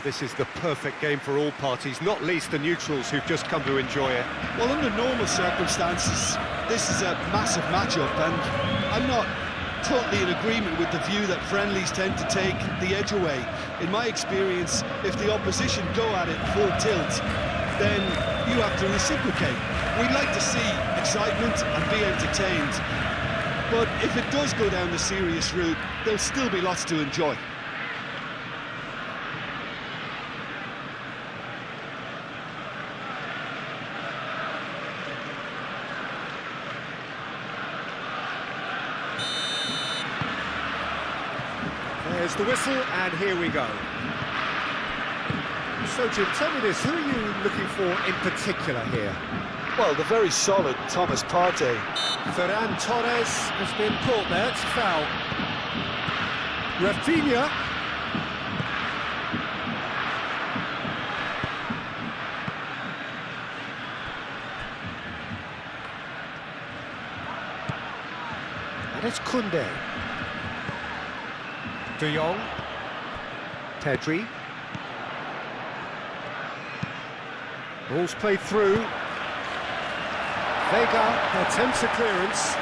This is the perfect game for all parties, not least the neutrals who've just come to enjoy it. Well, under normal circumstances, this is a massive matchup, and I'm not totally in agreement with the view that friendlies tend to take the edge away. In my experience, if the opposition go at it full tilt, then you have to reciprocate. We'd like to see excitement and be entertained, but if it does go down the serious route, there'll still be lots to enjoy. There's the whistle, and here we go. So, Jim, tell me this, who are you looking for in particular here? Well, the very solid Thomas Partey. Ferran Torres has been caught there, it's a foul. Rafinha. And it's Koundé. De Jong, Pedri. Ball's played through. Vega attempts a clearance.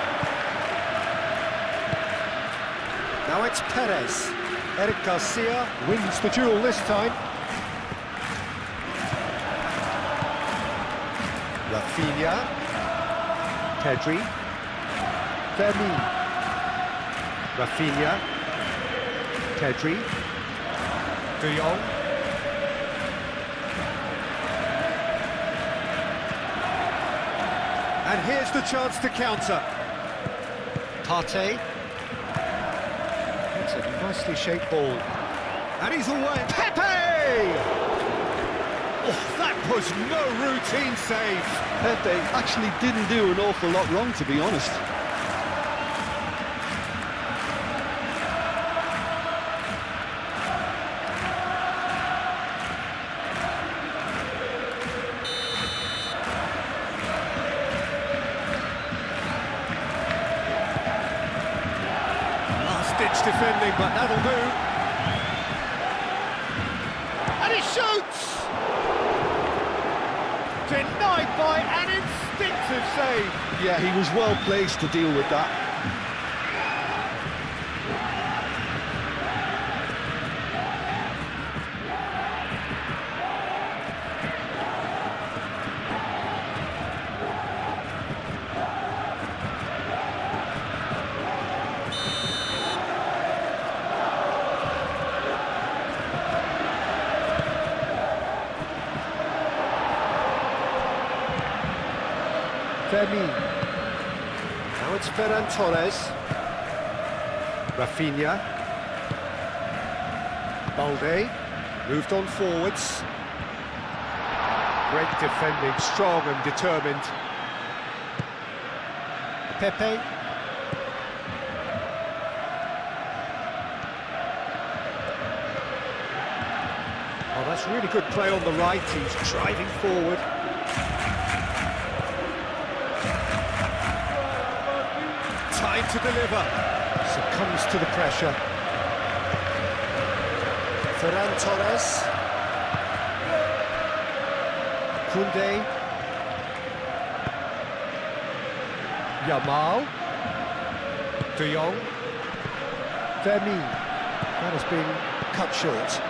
Now it's Perez. Eric Garcia wins the duel this time. Rafinha. Pedri. Vermin. Rafinha. Pedri, De Jong, and here's the chance to counter. Partey, that's a nicely shaped ball, and he's away. Pepe! Oh, that was no routine save. Pepe actually didn't do an awful lot wrong, to be honest. Ditch defending, but that'll do. And he shoots! Denied by an instinctive save. Yeah, he was well placed to deal with that. Vermin. Now it's Ferran Torres. Rafinha. Balde. Moved on forwards. Great defending, strong and determined. Pepe. Oh, that's really good play on the right. He's driving forward. Time to deliver. Succumbs to the pressure. Ferran Torres. Koundé. Yamal. De Jong. Vermin. That has been cut short.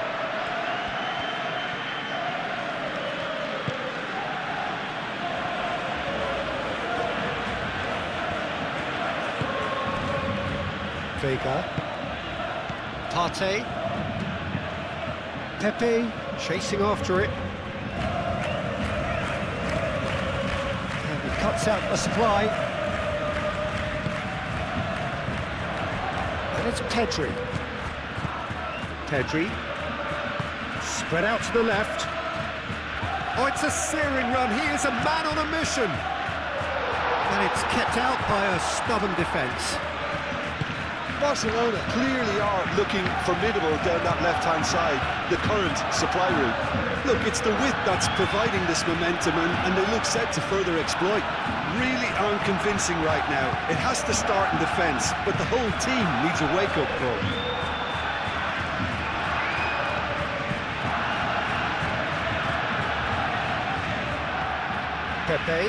Vega. Partey. Pepe chasing after it. And he cuts out the supply. And it's Pedri. Pedri. Spread out to the left. Oh, it's a searing run. He is a man on a mission. And it's kept out by a stubborn defence. Barcelona clearly are looking formidable down that left-hand side, the current supply route. Look, it's the width that's providing this momentum, and they look set to further exploit. Really aren't convincing right now. It has to start in defence, but the whole team needs a wake-up call. Pepe.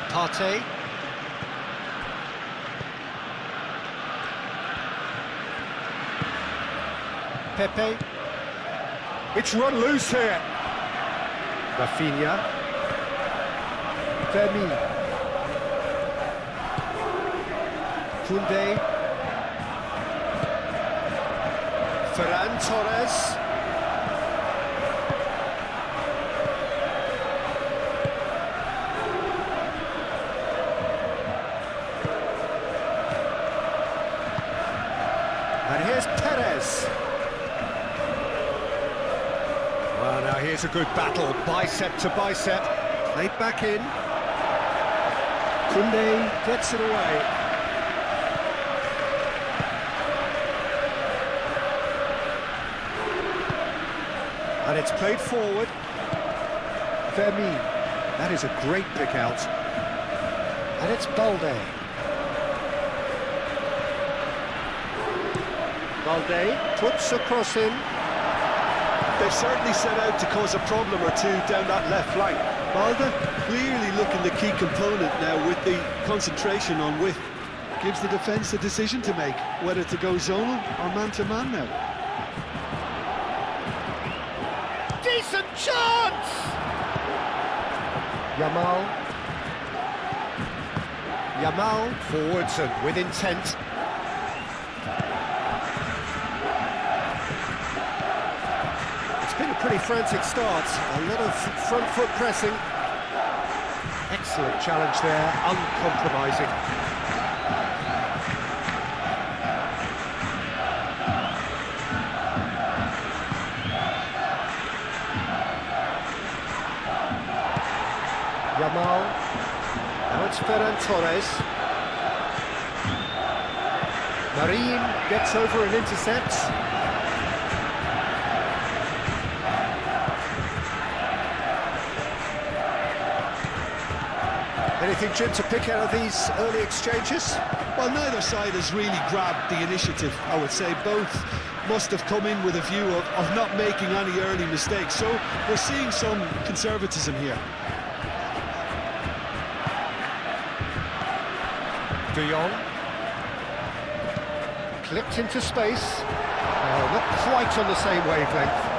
Partey. Pepe. It's run loose here. Rafinha. Fermin. Koundé. Ferran Torres. And here's Perez. Well, now here's a good battle, bicep to bicep. Played back in. Koundé gets it away. And it's played forward. Fermin. That is a great pick out. And it's Balde. Balde puts a cross in. They've certainly set out to cause a problem or two down that left flank. Balde clearly looking the key component now with the concentration on width. Gives the defence a decision to make, whether to go zonal or man-to-man now. Decent chance! Yamal forwards and with intent. It's been a pretty frantic start, a lot of front foot pressing. Excellent challenge there, uncompromising. Yamal, now it's Ferran Torres. Marin gets over and intercepts. Anything, Jim, to pick out of these early exchanges? Well, neither side has really grabbed the initiative, I would say. Both must have come in with a view of not making any early mistakes. So we're seeing some conservatism here. De Jong. Clipped into space. Not quite on the same wavelength.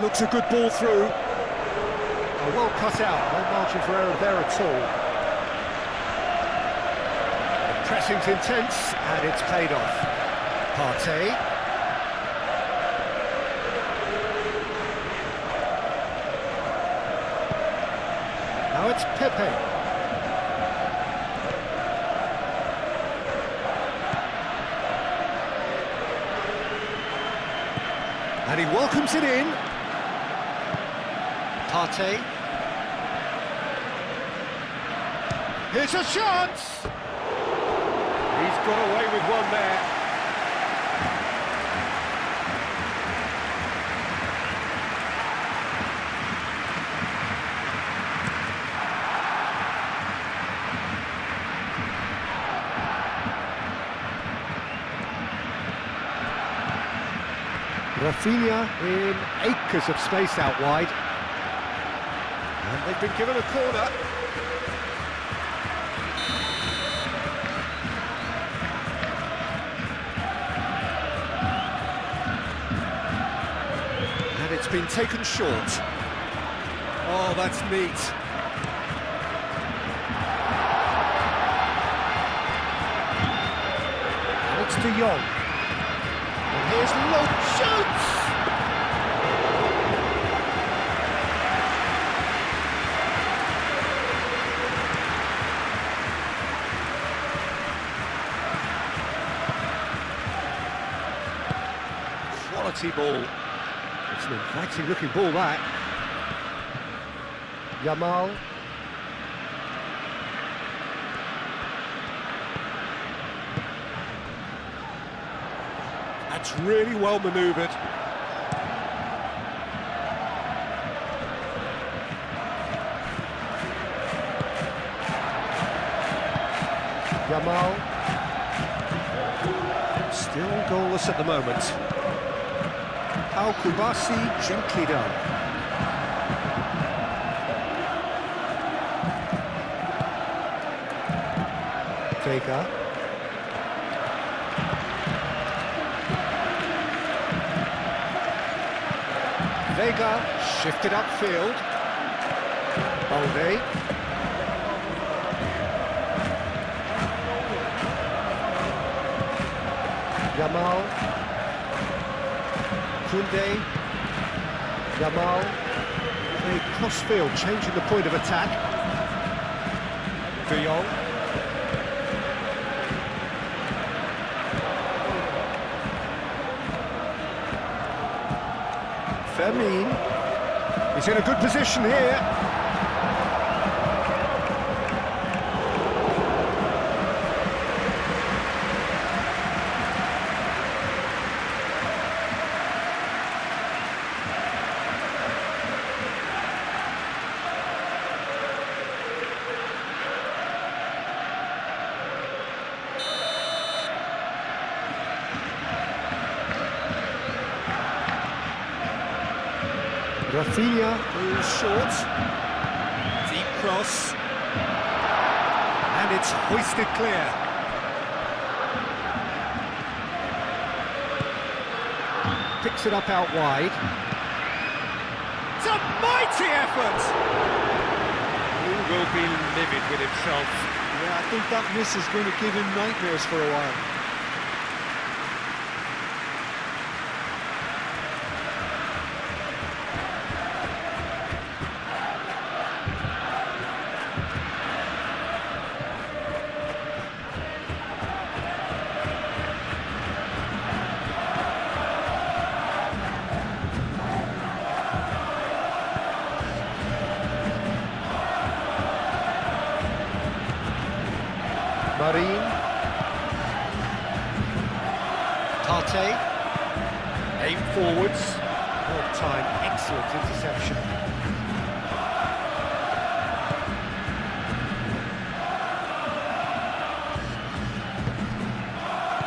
Looks a good ball through. Oh, well cut out, no margin for error there at all. The pressing's intense, and it's paid off. Partey. Now it's Pepe. And he welcomes it in. Partey. Here's a chance! He's got away with one there. Rafinha in acres of space out wide. And they've been given a corner. And it's been taken short. Oh, that's neat. And it's De Jong. And here's Lowe, shoots! Quality ball. It's an inviting looking ball, that. Yamal. That's really well manoeuvred. Yamal. Still goalless at the moment. Al Kubasi, gently done. Vega. Vega shifted upfield. Balde. Yamal. Koundé. Yamal. Played cross-field, changing the point of attack. De Jong. Fermin. He's in a good position here. Rafinha goes short, deep cross, and it's hoisted clear. Picks it up out wide. It's a mighty effort! He will be livid with himself. Yeah, I think that miss is going to give him nightmares for a while. Marine. Tate. Aim forwards. Well time, excellent interception.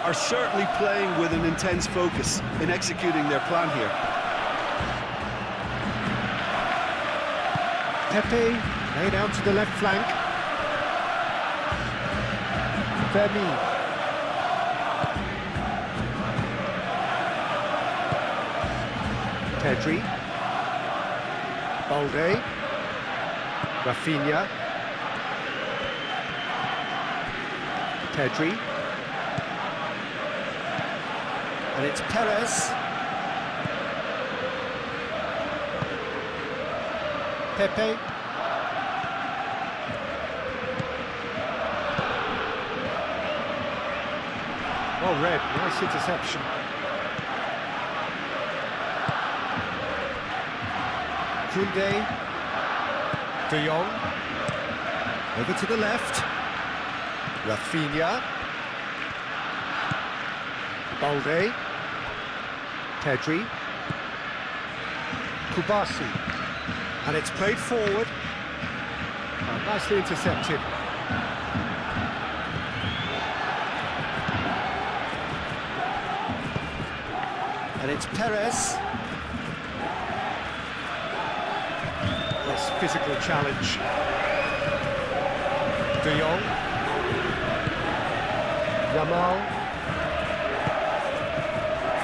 Are certainly playing with an intense focus in executing their plan here. Pepe laid out to the left flank. Fermin. Pedri. Balde. Rafinha. Pedri. And it's Perez. Pepe. Well read, nice interception. Koundé. De Jong. Over to the left. Rafinha. Balde. Pedri. Kubasi. And it's played forward. Oh, nicely intercepted. And it's Perez. Nice physical challenge. De Jong. Yamal.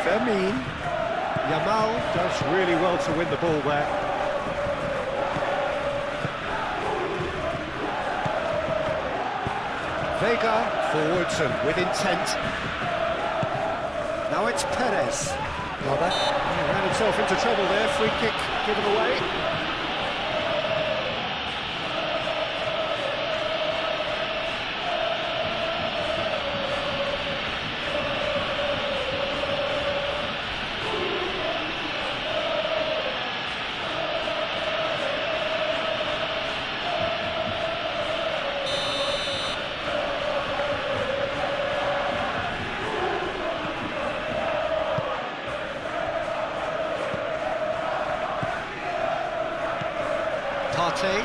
Fermin. Yamal does really well to win the ball there. Vega forwards and with intent. Now it's Perez. He ran himself into trouble there, free kick given away. Partey.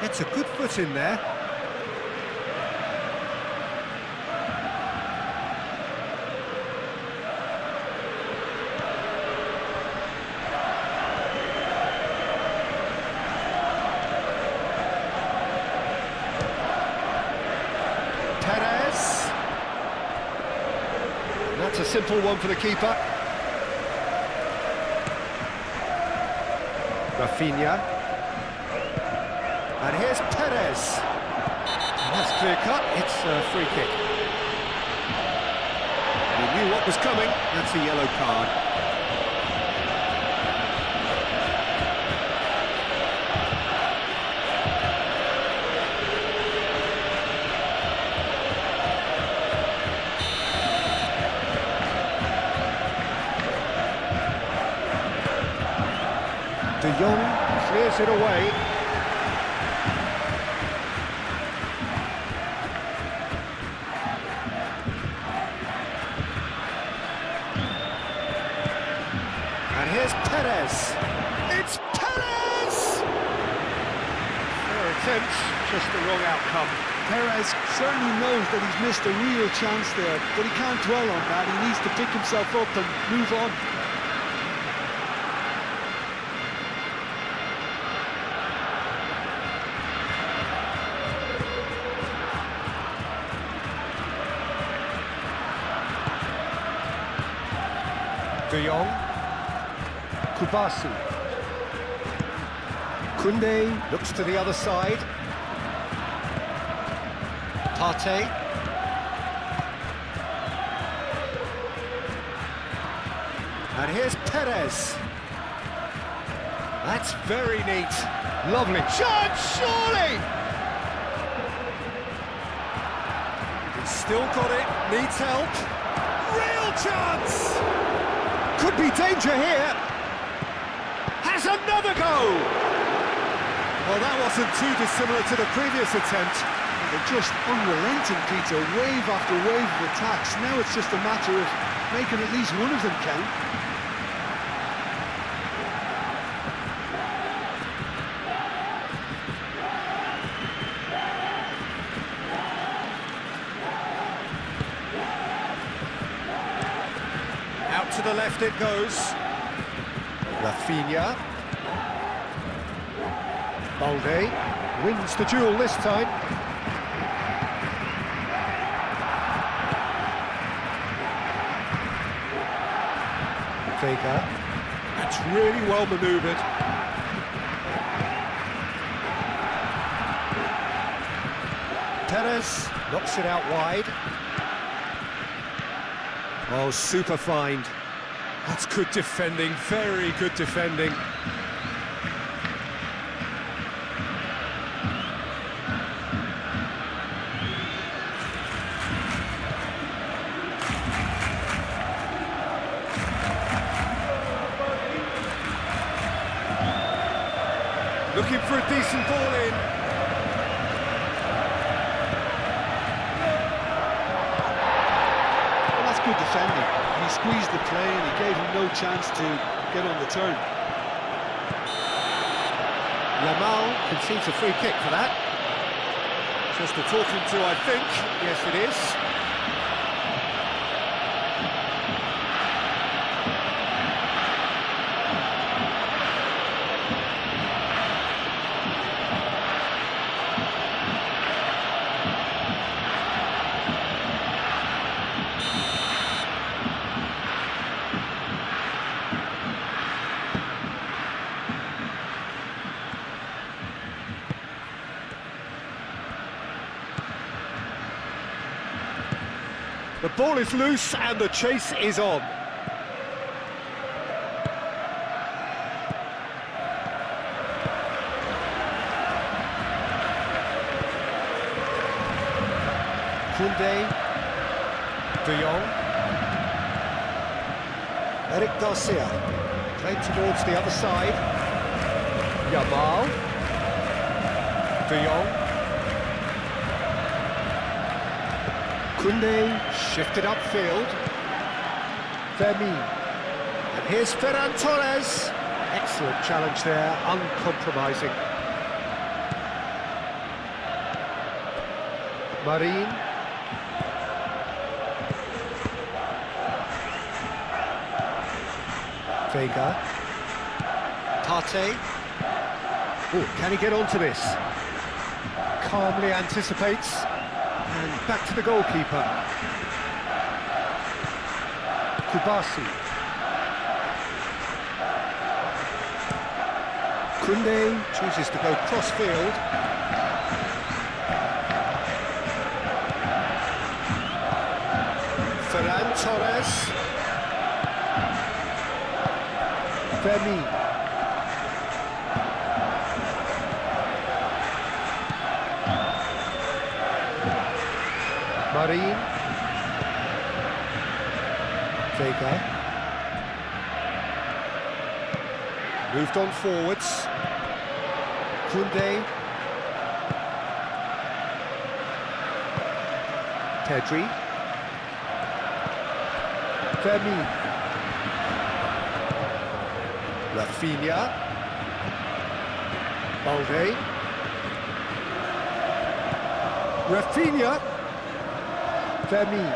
Gets a good foot in there. Perez. That's a simple one for the keeper. Rafinha. And here's Perez. And that's clear cut, it's a free kick. He knew what was coming, that's a yellow card. De Jong clears it away. And here's Perez. It's Perez! Fair attempt, just the wrong outcome. Perez certainly knows that he's missed a real chance there, but he can't dwell on that. He needs to pick himself up and move on. De Jong. Kubasi. Koundé looks to the other side. Partey. And here's Perez. That's very neat. Lovely. Chance, surely! He's still got it, needs help. Real chance! Could be danger here. Has another go! Well, that wasn't too dissimilar to the previous attempt. They're just unrelenting, Peter, wave after wave of attacks. Now it's just a matter of making at least one of them count. Out to the left it goes. Rafinha. Balde wins the duel this time. Vega. That's really well manoeuvred. Perez knocks it out wide. Oh, super find. That's good defending, very good defending. Looking for a decent ball in. Well, that's good defending. He squeezed the play and he gave him no chance to get on the turn. Yamal concedes a free kick for that. Just a talking to, I think. Yes, it is. The ball is loose and the chase is on. Koundé, De Jong, Eric Garcia, played towards the other side. Yamal, De Jong, Koundé shifted upfield. Vermeer. And here's Ferran Torres. Excellent challenge there, uncompromising. Marin. Vega. Partey. Oh, can he get onto this? Calmly anticipates. And back to the goalkeeper. Kubasi. Koundé chooses to go cross-field. Ferran Torres. Vermeer. Marin. Vega. Moved on forwards. Koundé. Pedri. Vermeer. Rafinha. Balde. Rafinha. Vermeer.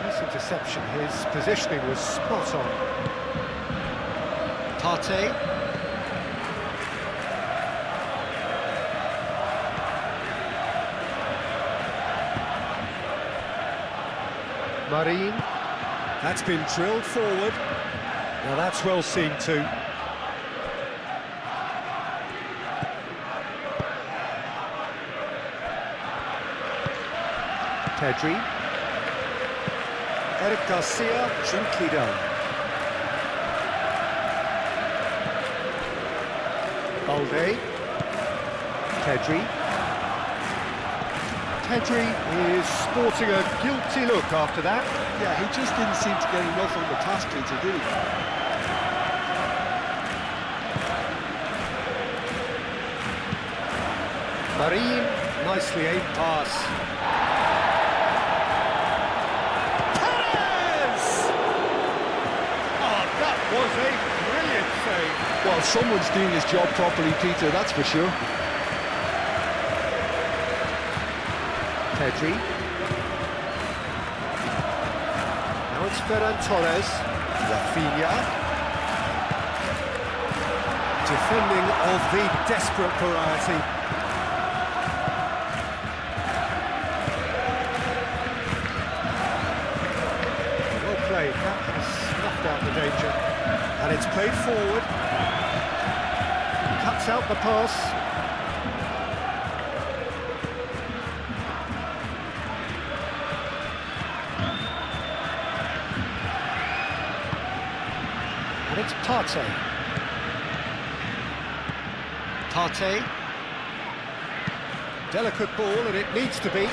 Nice interception, his positioning was spot on. Partey. Marin. That's been drilled forward. Now that's well seen too. Pedri. Eric Garcia, gently done. Balde. Pedri. Pedri is sporting a guilty look after that. Yeah, he just didn't seem to get enough on the pass, Peter, did he? Marin, nicely aimed pass. Perez! Oh, that was a brilliant save. Well, someone's doing his job properly, Peter, that's for sure. Pedri. Now it's Ferran Torres. Rafinha. Defending of the desperate variety. Well played, that has snuffed out the danger. And it's played forward. Cuts out the pass. And it's Partey. Partey. Delicate ball, and it needs to be.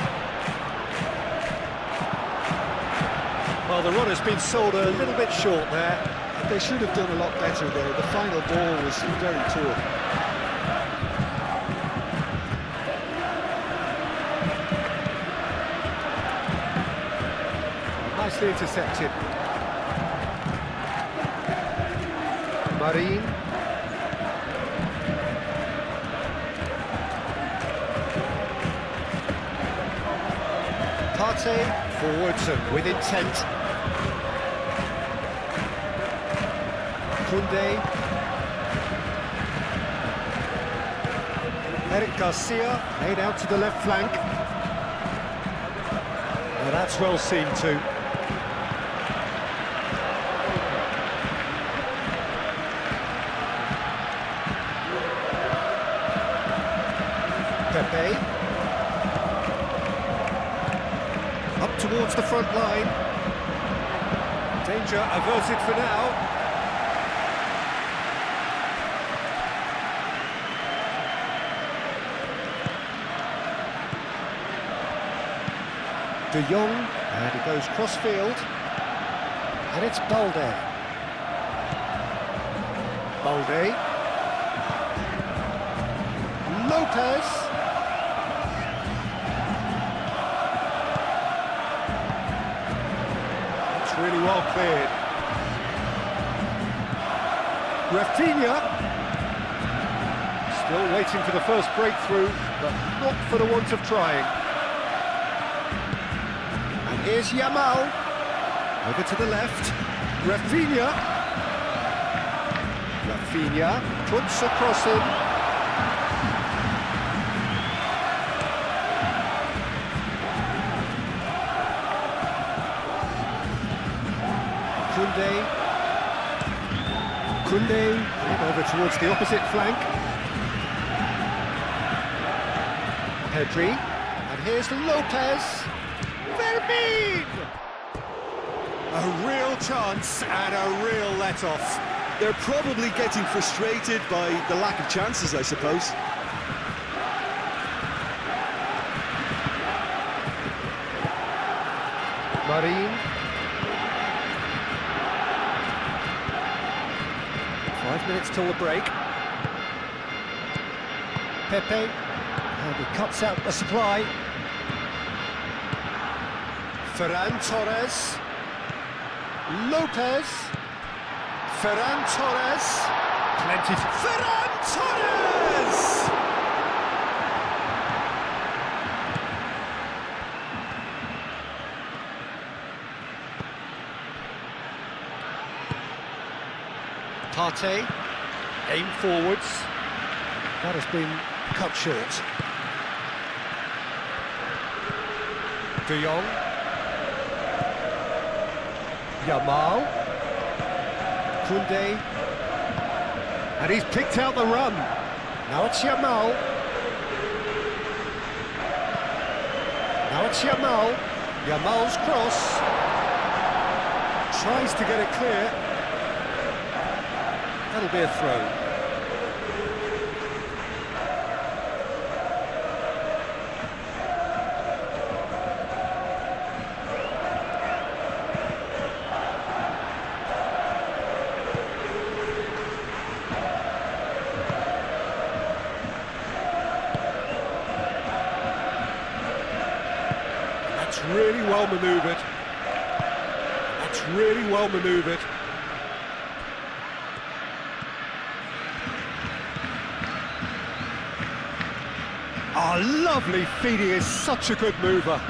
Well, the run has been sold a little bit short there. They should have done a lot better there. The final ball was very poor. Nicely intercepted. Marin. Partey forwards and with intent. Koundé. Eric Garcia laid out to the left flank. Now that's well seen too. Pepe. Up towards the front line. Danger averted for now. De Jong, and he goes cross-field. And it's Balde. Balde. Lopez. That's really well cleared. Rafinha. Still waiting for the first breakthrough, but not for the want of trying. And here's Yamal. Over to the left. Rafinha. Rafinha puts a cross in. Koundé over towards the opposite flank. Pedri, and here's Lopez. Vermeer! A real chance and a real let-off. They're probably getting frustrated by the lack of chances, I suppose. Marin. 5 minutes till the break. Pepe, and he cuts out the supply. Ferran Torres. Lopez. Ferran Torres. Plenty for Ferran Torres! Partey, aim forwards. That has been cut short. De Jong. Yamal. Koundé. And he's picked out the run. Now it's Yamal. Now it's Yamal. Yamal's cross. Tries to get it clear. That'll be a throw. That's really well manoeuvred. That's really well manoeuvred. Oh, lovely feeding, is such a good mover.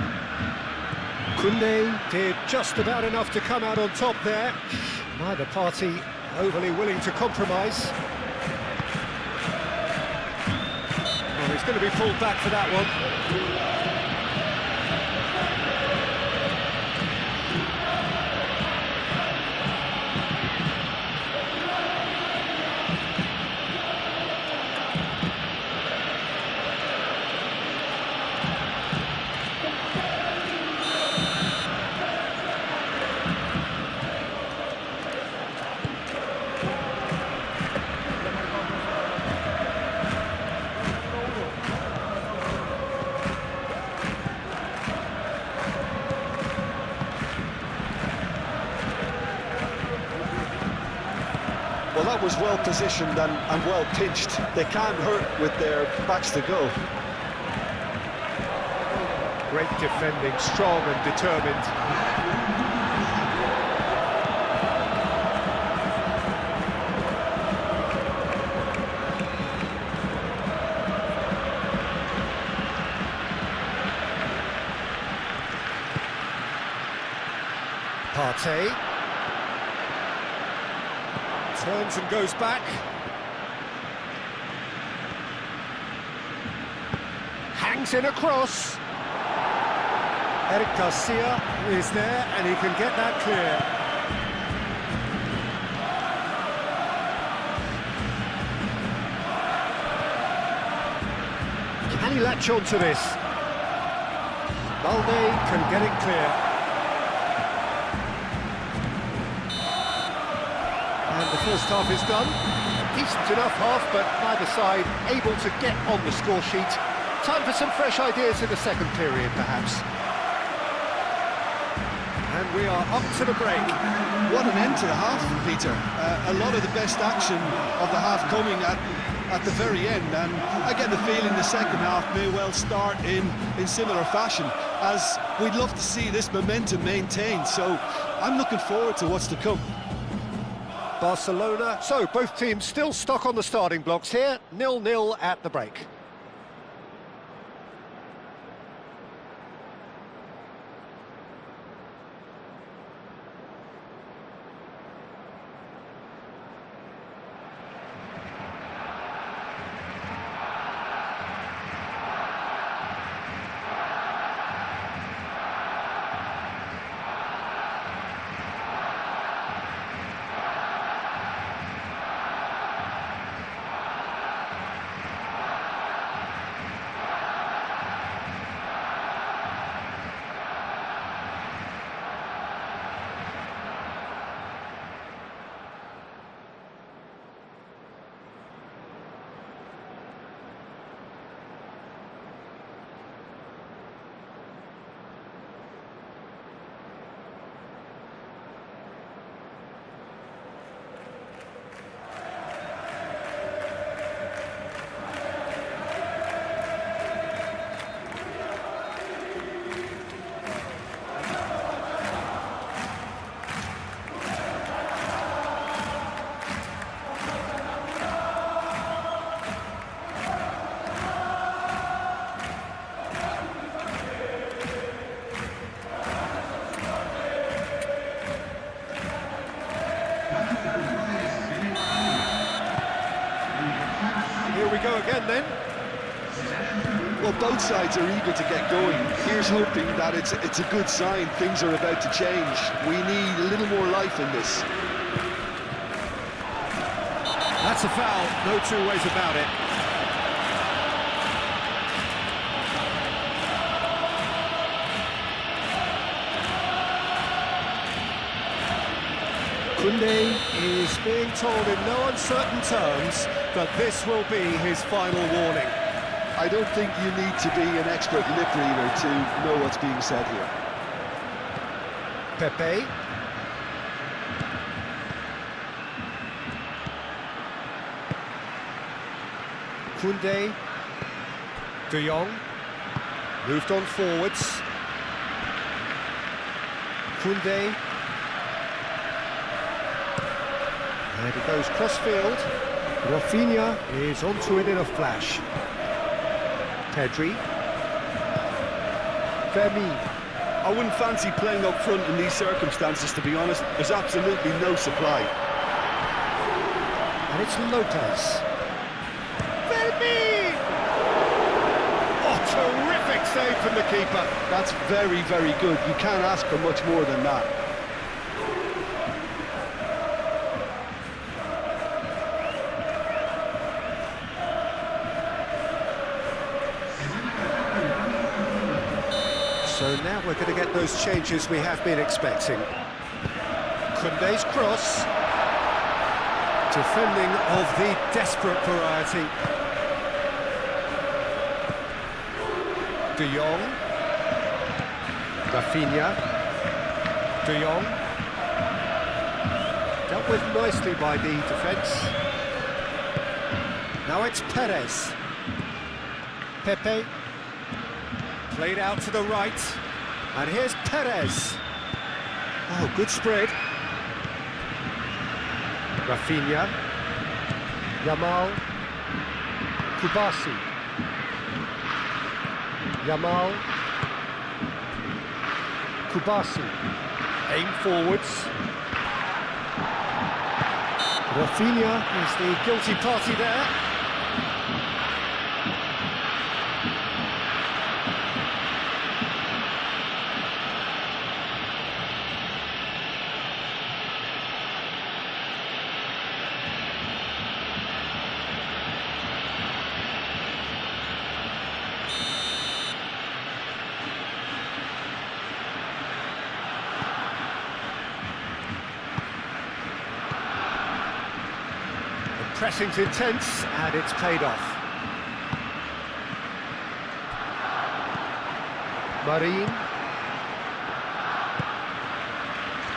Koundé did just about enough to come out on top there. Neither party overly willing to compromise. Well, he's going to be pulled back for that one. Well, that was well positioned and well pitched. They can't hurt with their backs to go. Great defending, strong and determined. Partey. Turns and goes back. Hangs in across. Eric Garcia is there and he can get that clear. Can he latch on to this? Balde can get it clear. And the first half is done. Decent enough half, but neither side able to get on the score sheet. Time for some fresh ideas in the second period, perhaps. And we are up to the break. What an end to the half, Peter. A lot of the best action of the half coming at the very end, and I get the feeling the second half may well start in similar fashion. as we'd love to see this momentum maintained, so I'm looking forward to what's to come. Barcelona. So, both teams still stuck on the starting blocks here, 0-0 at the break. Here we go again then. Well, both sides are eager to get going. Here's hoping that it's a good sign. Things are about to change. We need a little more life in this. That's a foul, no two ways about it. Koundé is being told in no uncertain terms that this will be his final warning. I don't think you need to be an expert lip reader to know what's being said here. Pepe. Koundé. De Jong. Moved on forwards. Koundé. And it goes cross-field. Rafinha is onto it in a flash. Pedri. Femi. I wouldn't fancy playing up front in these circumstances, to be honest. There's absolutely no supply. And it's Lopez. Femi! Oh, terrific save from the keeper. That's very, very good. You can't ask for much more than that. So now we're going to get those changes we have been expecting. Koundé's cross. Defending of the desperate variety. De Jong. Rafinha. De Jong. Dealt with nicely by the defence. Now it's Perez. Pepe. Played out to the right, and here's Perez. Oh, good spread. Rafinha. Yamal. Kubasi. Yamal. Kubasi. Aim forwards. Rafinha is the guilty party there. Pressing's intense, and it's paid off. Marine.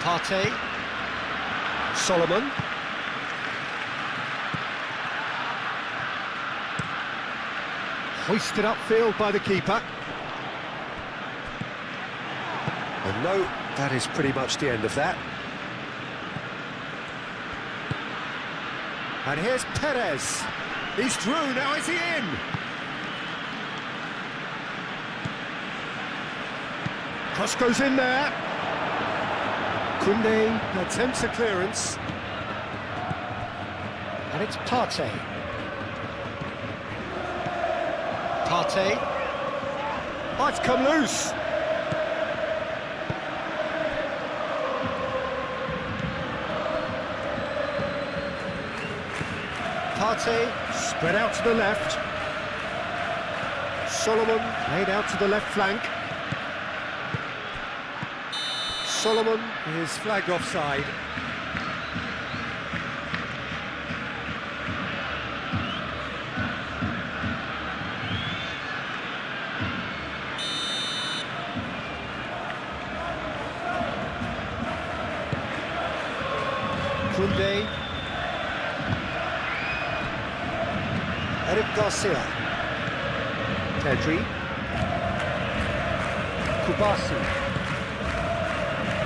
Partey. Solomon. Hoisted upfield by the keeper. And no, that is pretty much the end of that. And here's Perez. He's through, now is he in? Cross goes in there. Koundé attempts a clearance. And it's Partey. Partey. Might come loose. Partey spread out to the left. Solomon laid out to the left flank. Solomon is flagged offside. Koundé. Eric Garcia. Pedri. Kubasi.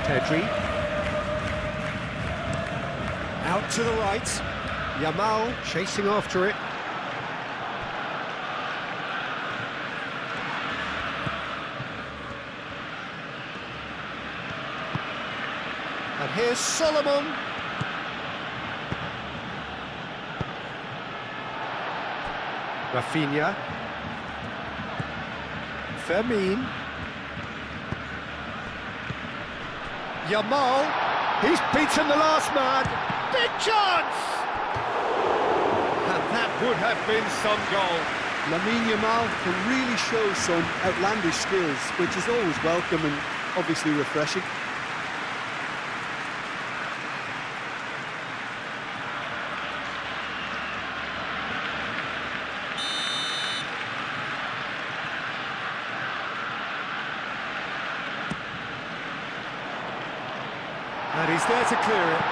Pedri. Out to the right. Yamal chasing after it. And here's Solomon. Rafinha. Fermin. Yamal. He's beaten the last man. Big chance! And that would have been some goal. Lamine Yamal can really show some outlandish skills, which is always welcome and obviously refreshing. And he's there to clear it.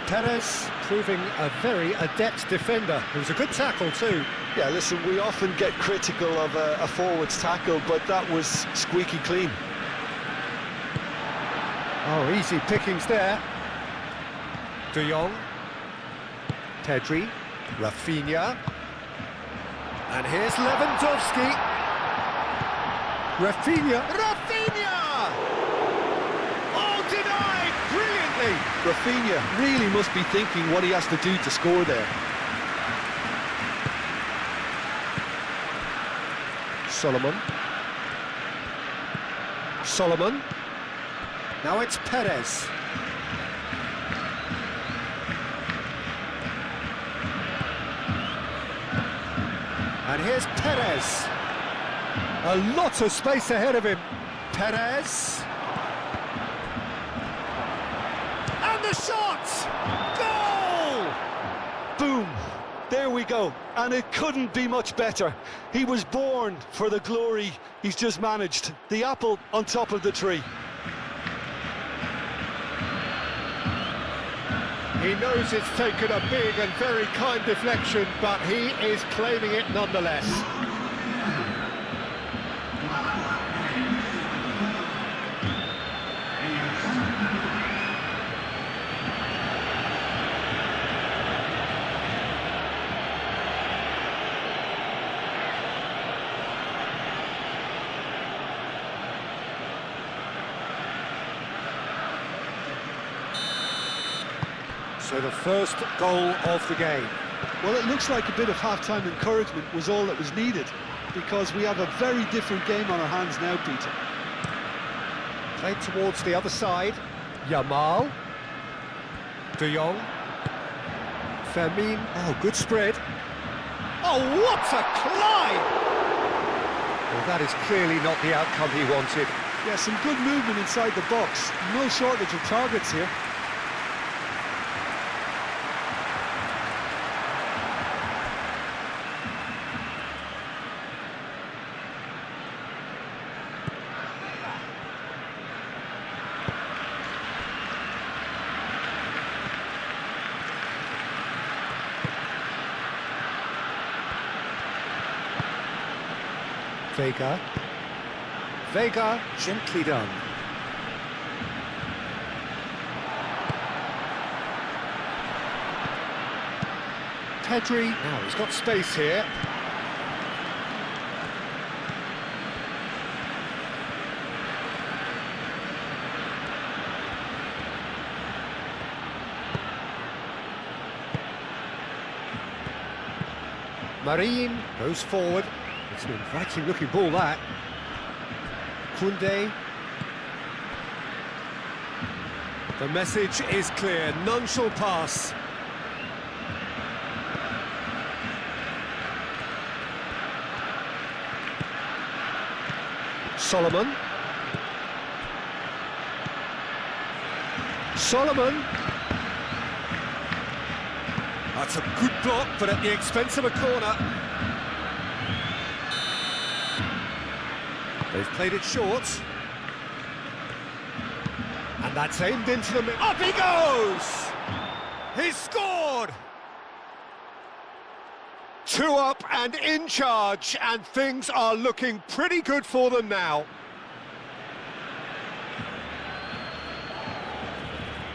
Perez proving a very adept defender. It was a good tackle too. Yeah, listen, we often get critical of a forward's tackle, but that was squeaky clean. Oh, easy pickings there. De Jong. Pedri. Rafinha. And here's Lewandowski. Rafinha. Oh, denied brilliantly. Rafinha really must be thinking what he has to do to score there. Solomon. Solomon. Now it's Perez. And here's Perez. A lot of space ahead of him. Perez. And the shot! Goal! Boom! There we go. And it couldn't be much better. He was born for the glory he's just managed. The apple on top of the tree. He knows it's taken a big and very kind deflection, but he is claiming it nonetheless. So the first goal of the game. Well, it looks like a bit of half-time encouragement was all that was needed, because we have a very different game on our hands now, Peter. Played towards the other side. Yamal. De Jong. Fermin. Oh, good spread. Oh, what a climb! Well, that is clearly not the outcome he wanted. Yeah, some good movement inside the box. No shortage of targets here. Vega. Vega, gently done. Pedri, now he's got space here. Marine goes forward. It's an inviting looking ball, that. Koundé. The message is clear, none shall pass. Solomon. Solomon. That's a good block, but at the expense of a corner. They've played it short. And that's aimed into the middle. Up he goes! He's scored! 2 up and in charge, and things are looking pretty good for them now.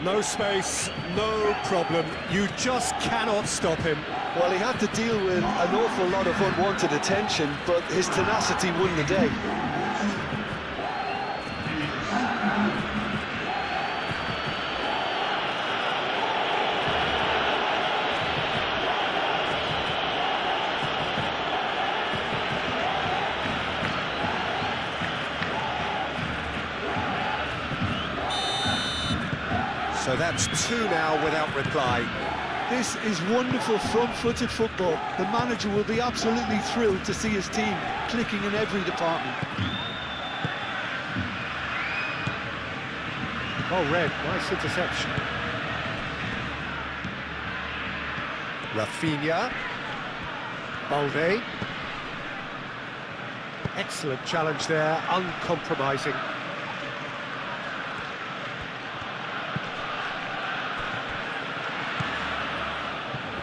No space, no problem. You just cannot stop him. Well, he had to deal with an awful lot of unwanted attention, but his tenacity won the day. So that's 2 now without reply. This is wonderful front-footed football. The manager will be absolutely thrilled to see his team clicking in every department. Oh, Red, nice interception. Rafinha. Balde. Excellent challenge there, uncompromising.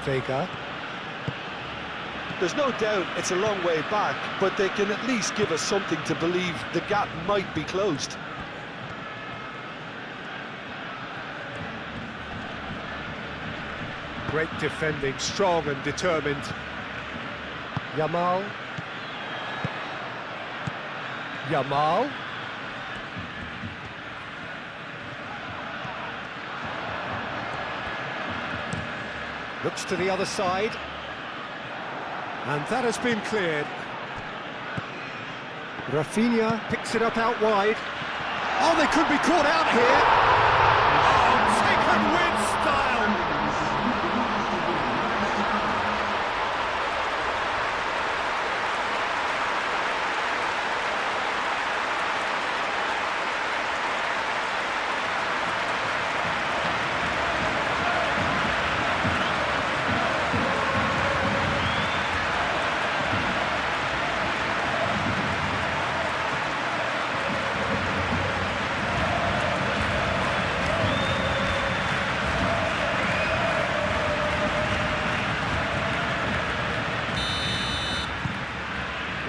Vega. There's no doubt it's a long way back, but they can at least give us something to believe the gap might be closed. Great defending, strong and determined. Yamal. Yamal. Looks to the other side. And that has been cleared. Rafinha picks it up out wide. Oh, they could be caught out here. Oh, take and win style.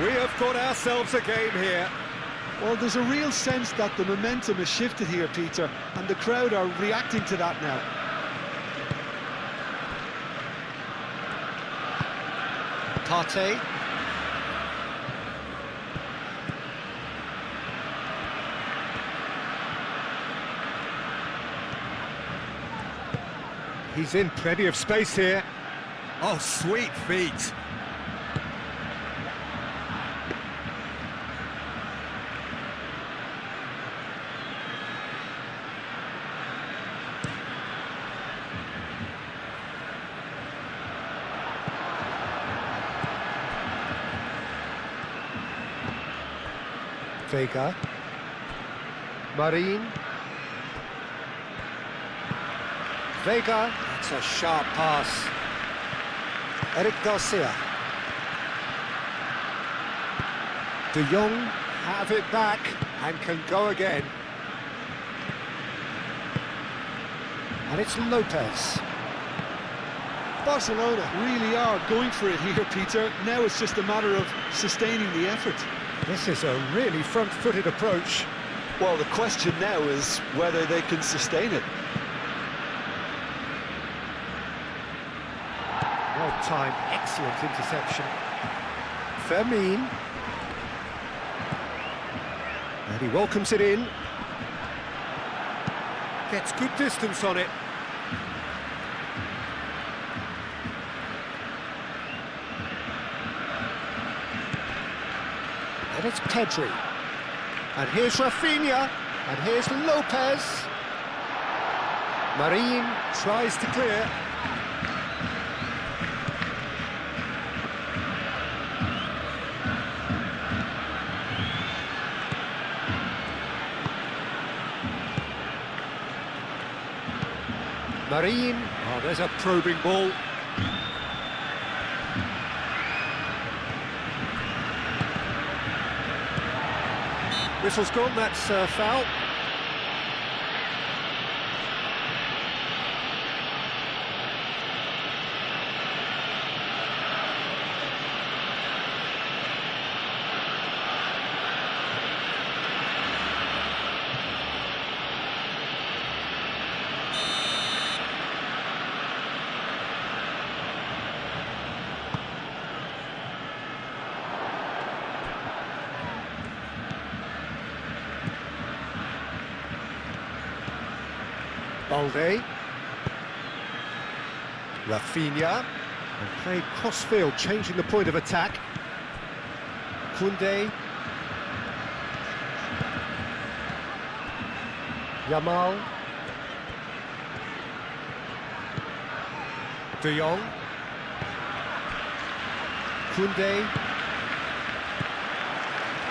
We have got ourselves a game here. Well, there's a real sense that the momentum has shifted here, Peter, and the crowd are reacting to that now. Partey. He's in plenty of space here. Oh, sweet feet. Vega. Marine. Vega. That's a sharp pass. Eric Garcia. De Jong have it back and can go again. And it's Lopez. Barcelona really are going for it here, Peter. Now it's just a matter of sustaining the effort. This is a really front-footed approach. Well, the question now is whether they can sustain it. Well-timed, excellent interception. Fermin. And he welcomes it in. Gets good distance on it. And it's Pedri. And here's Rafinha. And here's Lopez. Marin tries to clear. Marin. Oh, there's a probing ball. Whistle's gone, that's foul. Balde. Rafinha. And played cross-field, changing the point of attack. Koundé. Yamal. De Jong. Koundé.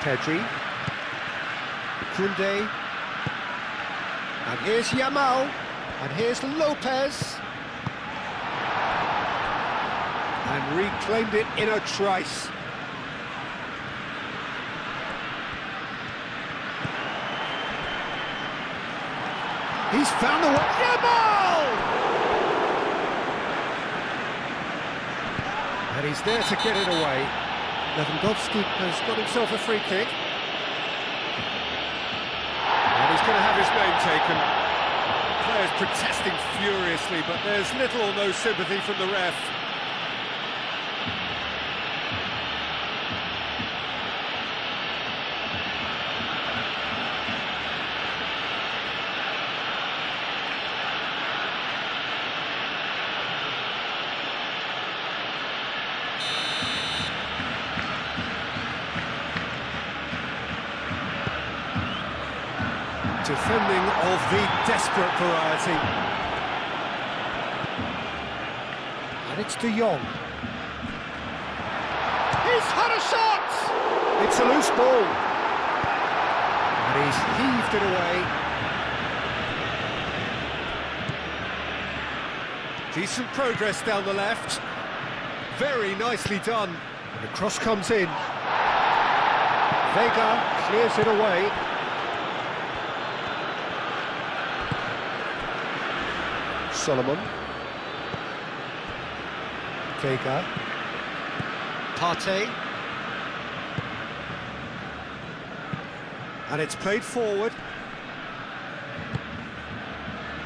Pedri. Koundé. And here's Yamal. And here's Lopez. And reclaimed it in a trice. He's found the one. Yamal! And he's there to get it away. Lewandowski has got himself a free kick. And he's going to have his name taken. Players protesting furiously, but there's little or no sympathy from the ref. Defending of the desperate variety. And it's De Jong. He's had a shot! It's a loose ball. And he's heaved it away. Decent progress down the left. Very nicely done. And the cross comes in. Vega clears it away. Solomon. Vega. Partey. And it's played forward.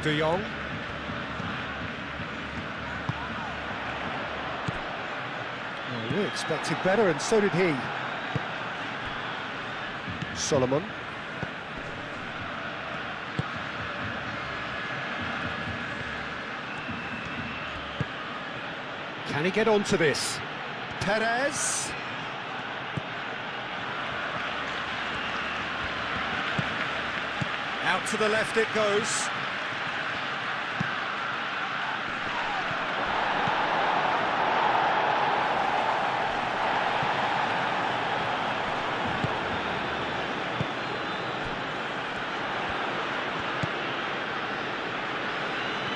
De Jong. Oh, we expected better, and so did he. Solomon. Can he get onto this? Perez. Out to the left it goes.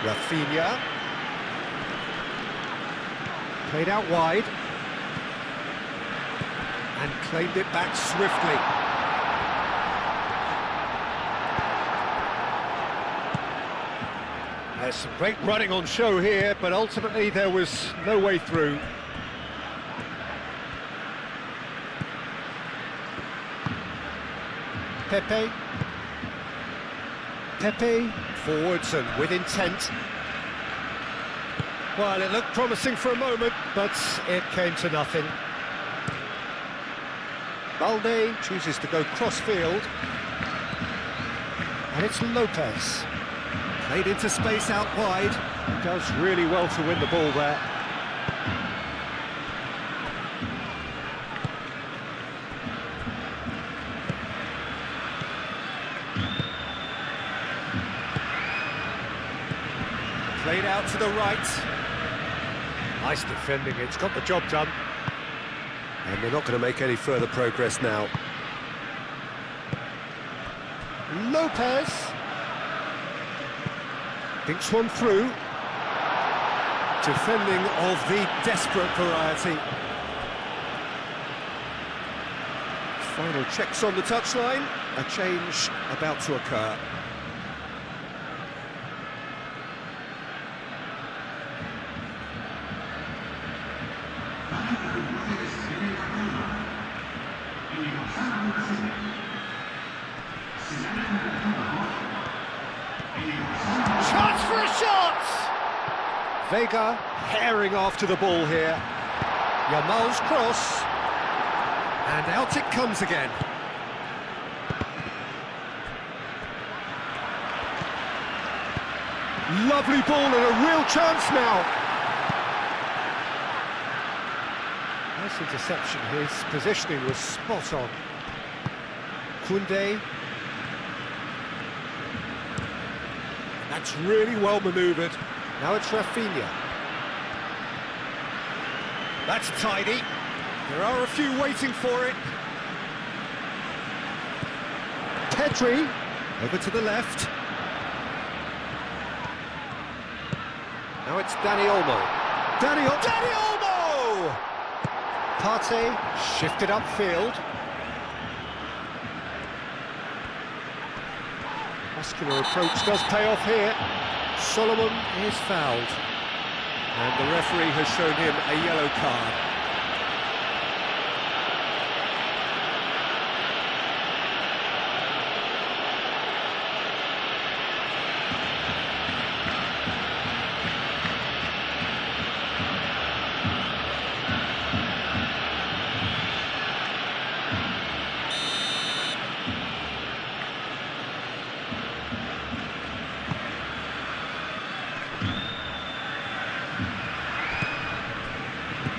Rafinha. Played out wide. And claimed it back swiftly. There's some great running on show here, but ultimately there was no way through. Pepe. Pepe, forwards and with intent. Well, it looked promising for a moment, but it came to nothing. Balde chooses to go cross-field. And it's Lopez. Played into space out wide. Does really well to win the ball there. Played out to the right. Nice defending, it's got the job done. And they're not going to make any further progress now. Lopez. Thinks one through. Defending of the desperate variety. Final checks on the touchline. A change about to occur. Chance for a shot! Vega herring after the ball here. Yamal's cross. And out it comes again. Lovely ball and a real chance now. Nice interception, his positioning was spot on. Koundé. That's really well manoeuvred. Now it's Rafinha. That's tidy. There are a few waiting for it. Pedri, over to the left. Now it's Dani Olmo. Dani Olmo! Partey shifted upfield. Muscular approach does pay off here. Solomon is fouled. And the referee has shown him a yellow card.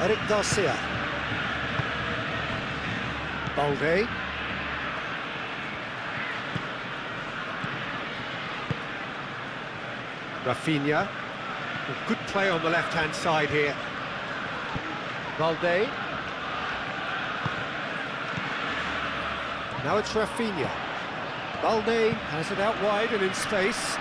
Eric Garcia. Balde. Rafinha. A good play on the left-hand side here. Balde. Now it's Rafinha. Balde has it out wide and in space.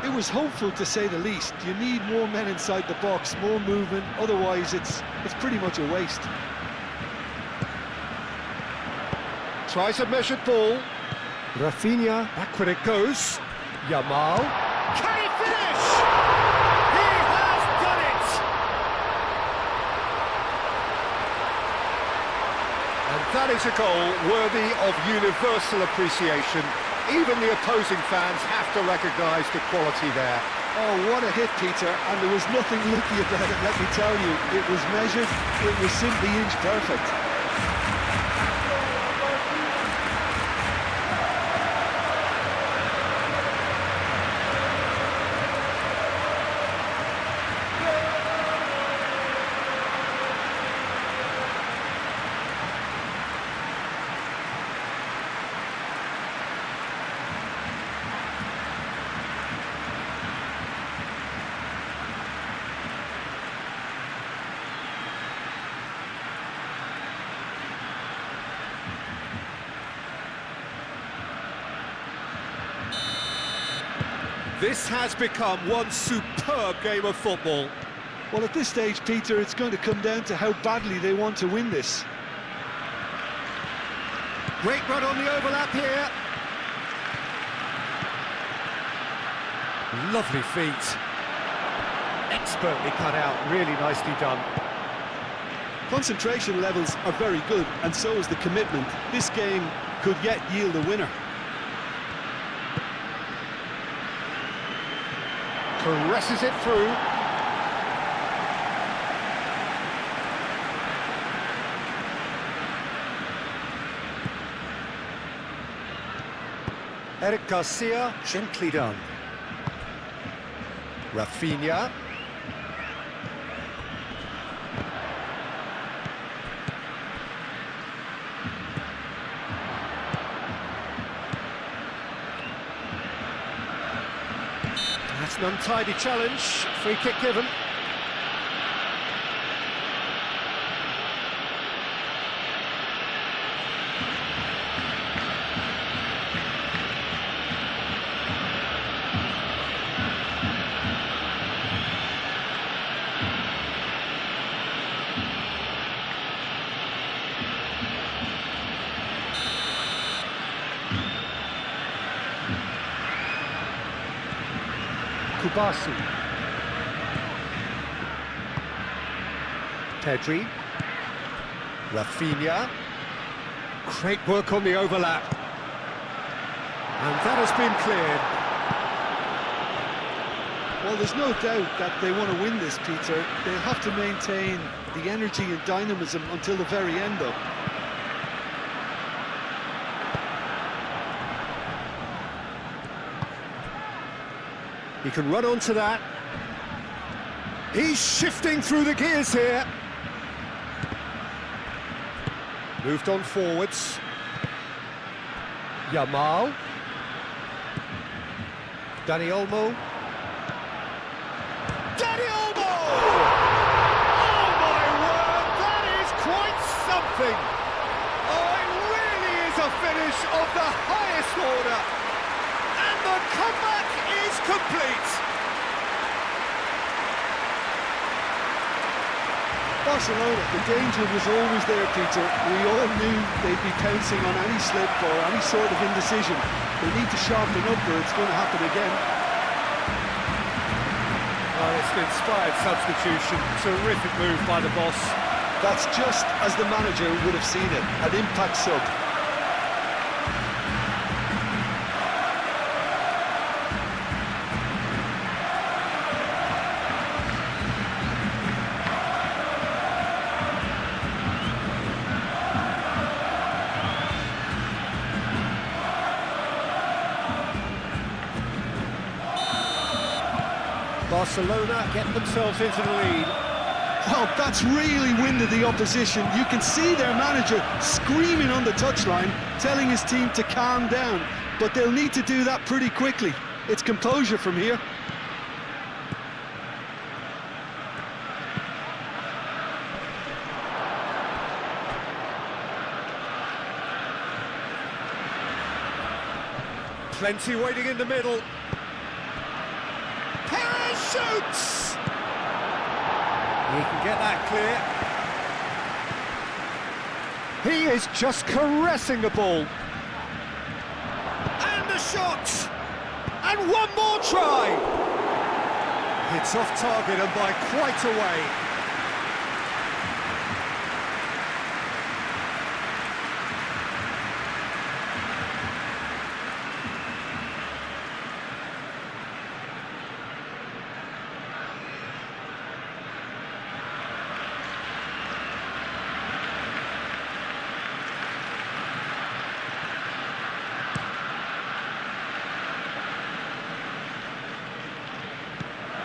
It was hopeful, to say the least. You need more men inside the box, more movement, otherwise it's pretty much a waste. Tries a measured ball. Rafinha, backward it goes. Yamal. Can he finish? He has done it! And that is a goal worthy of universal appreciation. Even the opposing fans have to recognise the quality there. Oh, what a hit, Peter, and there was nothing lucky about it, let me tell you. It was measured, it was simply inch perfect. This has become one superb game of football. Well, at this stage, Peter, it's going to come down to how badly they want to win this. Great run on the overlap here. Lovely feet. Expertly cut out, really nicely done. Concentration levels are very good, and so is the commitment. This game could yet yield a winner. Caresses it through. Eric Garcia, gently done. Rafinha. That's an untidy challenge. Free kick given. Kubasi. Pedri. Rafinha. Great work on the overlap. And that has been cleared. Well, there's no doubt that they want to win this, Peter. They'll have to maintain the energy and dynamism until the very end, though. He can run onto that. He's shifting through the gears here. Moved on forwards. Yamal. Dani Olmo. Dani Olmo! Oh my word, that is quite something! Oh, it really is a finish of the highest order. And the comeback is complete. Barcelona, the danger was always there, Peter. We all knew they'd be pouncing on any slip or any sort of indecision. They need to sharpen up or it's going to happen again. Oh, it's an inspired substitution. Terrific move by the boss. That's just as the manager would have seen it, an impact sub. Barcelona get themselves into the lead. Well, that's really winded the opposition. You can see their manager screaming on the touchline, telling his team to calm down. But they'll need to do that pretty quickly. It's composure from here. Plenty waiting in the middle. Shoots! He can get that clear. He is just caressing the ball. And the shot! And one more try! It's off target and by quite a way.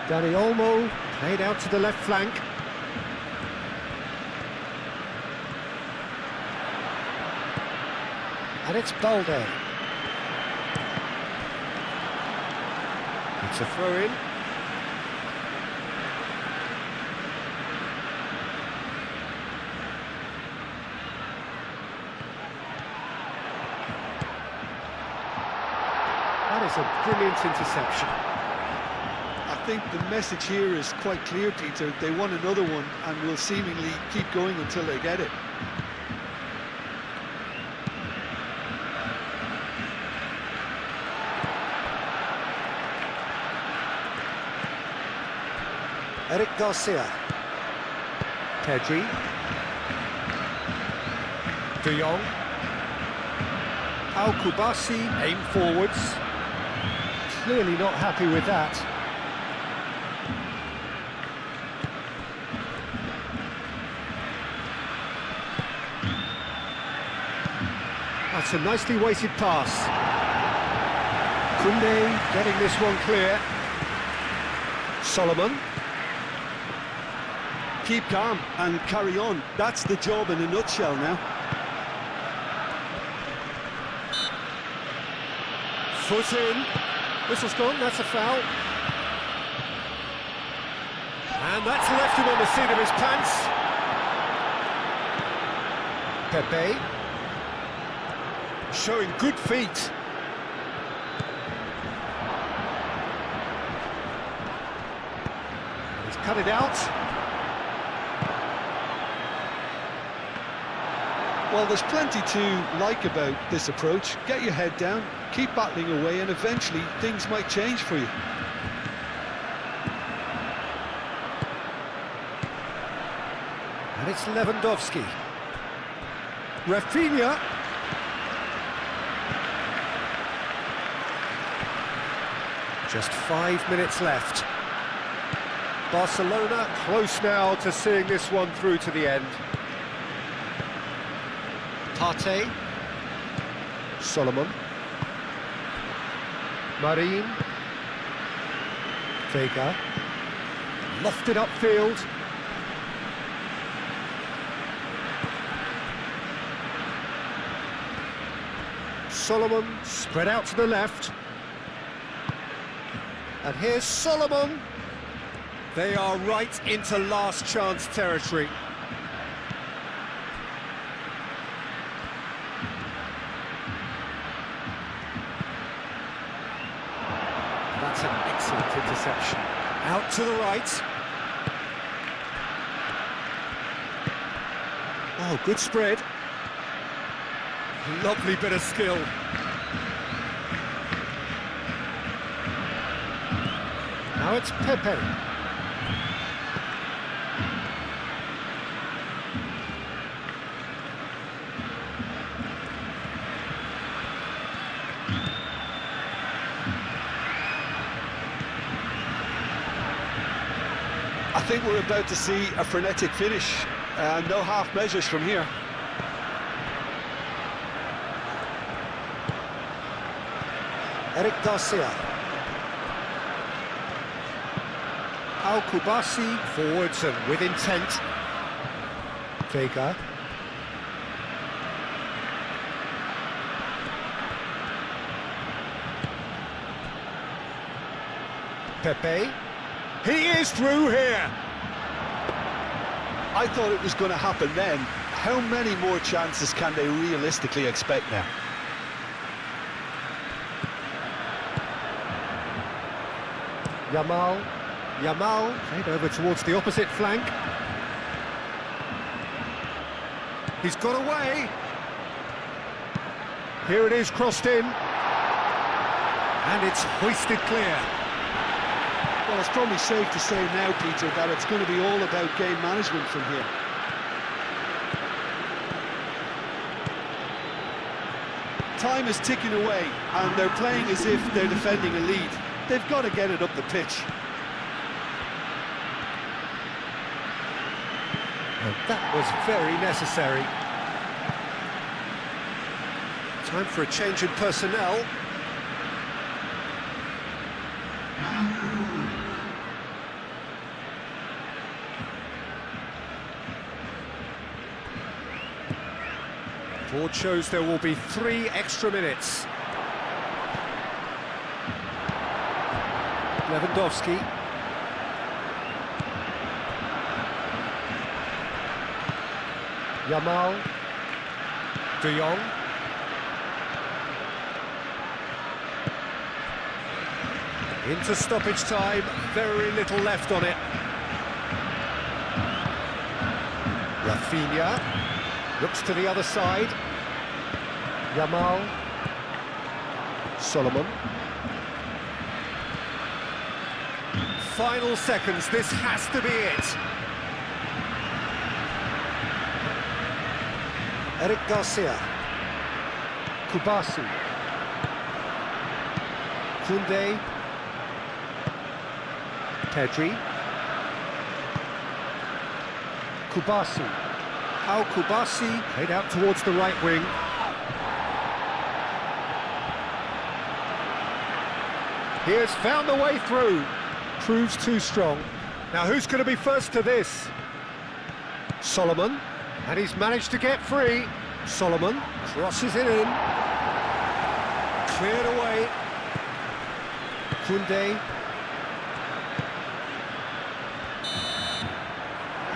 Dani Olmo played out to the left flank. And it's Balde. It's a throw-in. That is a brilliant interception. I think the message here is quite clear, Peter. They want another one and will seemingly keep going until they get it. Eric Garcia. Pedri. De Jong. Al-Kubasi aim forwards. Clearly not happy with that. That's a nicely weighted pass. Koundé getting this one clear. Solomon. Keep calm and carry on. That's the job in a nutshell now. Foot in. Whistle's gone, that's a foul. And that's left him on the seat of his pants. Pepe. Showing good feet. He's cut it out. Well, there's plenty to like about this approach. Get your head down, keep battling away, and eventually things might change for you. And it's Lewandowski. Rafinha. Just 5 minutes left. Barcelona close now to seeing this one through to the end. Partey. Solomon. Marin. Vega. Lofted upfield. Solomon spread out to the left. And here's Solomon. They are right into last chance territory. That's an excellent interception. Out to the right. Oh, good spread. Lovely bit of skill. Now it's Pepe. I think we're about to see a frenetic finish. No half measures from here. Eric Garcia. Al-Kubasi forwards and with intent. Vega. Pepe. He is through here. I thought it was going to happen then. How many more chances can they realistically expect now? Yamal, played over towards the opposite flank. He's got away. Here it is, crossed in. And it's hoisted clear. Well, it's probably safe to say now, Peter, that it's going to be all about game management from here. Time is ticking away, and they're playing as if they're defending a lead. They've got to get it up the pitch. And that was very necessary. Time for a change in personnel. Board shows there will be 3 extra minutes. Lewandowski. Yamal. De Jong. Into stoppage time, very little left on it. Rafinha. Looks to the other side. Yamal. Solomon. Final seconds, this has to be it. Eric Garcia. Kubasi. Koundé. Pedri. Kubasi. Al Kubasi head out towards the right wing. He has found a way through. Proves too strong. Now who's going to be first to this? Solomon. And he's managed to get free. Solomon crosses it in. Cleared away. Koundé.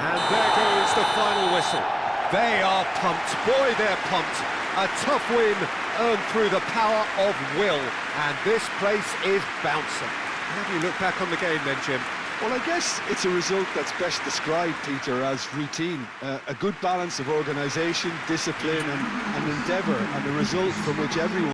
And there goes the final whistle. They are pumped. Boy, they're pumped. A tough win earned through the power of will. And this place is bouncing. How do you look back on the game then, Jim? Well, I guess it's a result that's best described, Peter, as routine. A good balance of organisation, discipline and endeavour, and a result from which everyone